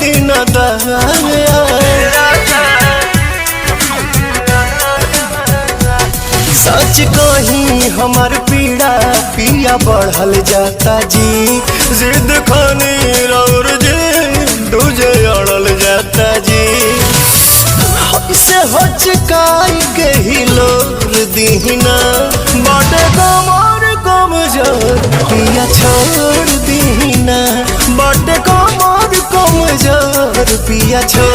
दिन दया। सच कहीं हमार पीड़ा पिया बढ़ल जाता जी, जिद खानी और जी तुझे अड़ल जाता जी। इसे हचकाई के ही लोर दीना, बाटे कमर कमजोर पिया छोड़ दीना, बाटे कमर कमजोर पिया छोड़